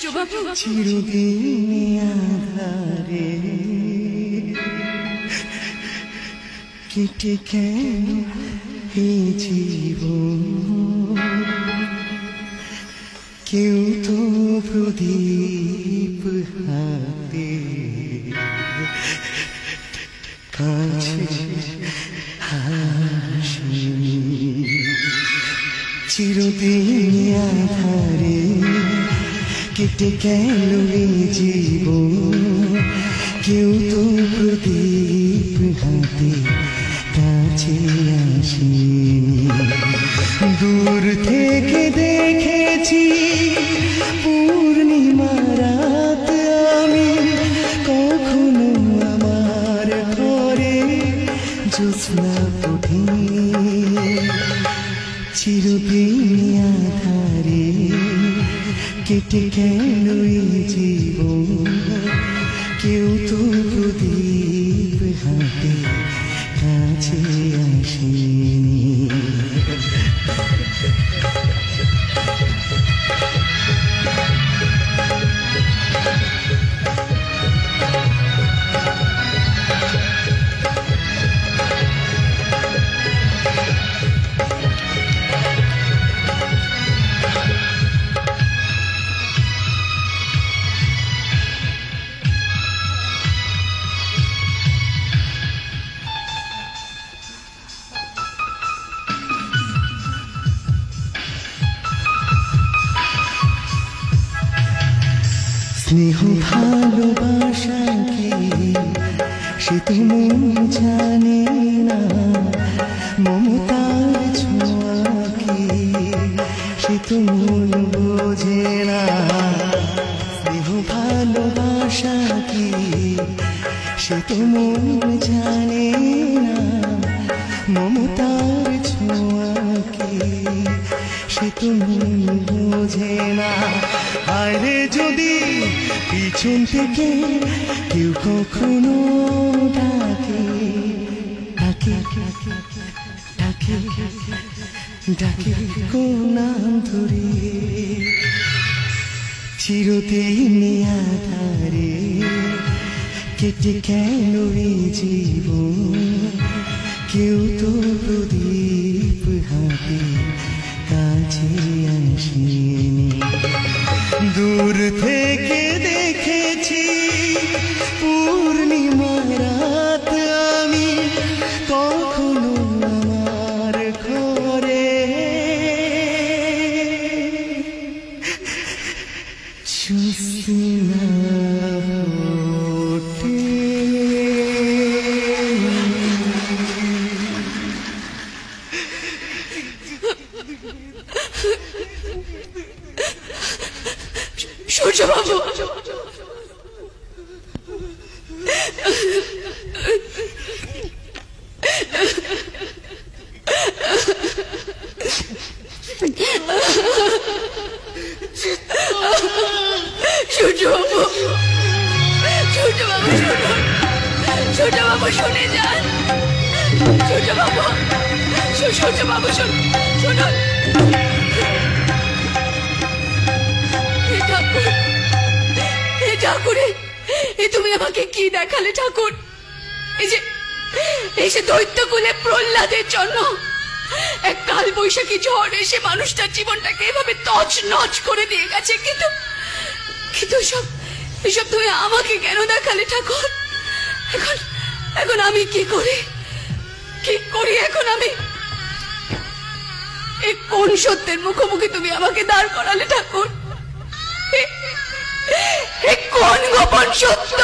চিরদিন আধারে কেটে কেন এই জীবন, কেউ তো প্রদীপ হাতে কাছে হাসি। চিরদিন আধারে কেটে গেল এই জীবন, কেউ তো প্রদীপ হাতে কাছে আসেনি। দূর থেকে দেখেছি পূর্ণিমা রাত আমি, কখনো আমার ঘরে জ্যোৎস্না ওঠেনি। চিরদিন আধারে কেটে গেল এই জীবন, কেউ তো প্রদীপ হাতে কাছে আসেনি। স্নেহ ভালোবাসা কি সে তো মন জানে না, মমতার ছোঁয়া কি সে তো মন বোঝে না। স্নেহ ভালোবাসা কি সে তো মন জানে না, মমতার ছোঁয়া কি সে তো মন বোঝে না। আরে যদি পিছন থেকে কেউ কখনো ডাকে ডাকে ডাকে ডাকে কোন নাম ধরে, চিরদিন আধারে কেটে গেল এই জীবন, কেউ তো প্রদীপ হাতে কাছে আসেনি। দূর থেকে দেখেছি পূর্ণিমা রাত আমি, কখনো আমার ঘরে জ্যোৎস্না ওঠে। সূর্যবাবু, সূর্যবাবু, সূর্যবাবু, সূর্যবাবু শুনে যান। সূর্যবাবু, সূর্যবাবু শুনুন। ঠাকুরে, তুমি আমাকে কি দেখালে ঠাকুর? এই যে দৈত্যকুলে প্রহ্লাদের জন্য এক কাল বৈশাখী ঝড় এসে মানুষটার জীবনটাকে এভাবে তছনছ করে দিয়ে গেছে, কিন্তু এসব তুমি আমাকে কেন দেখালে ঠাকুর? এখন আমি কি করি এখন? আমি এই কোন সত্যের মুখোমুখি তুমি আমাকে দাঁড় করালে ঠাকুর? কোন গোপন সত্য?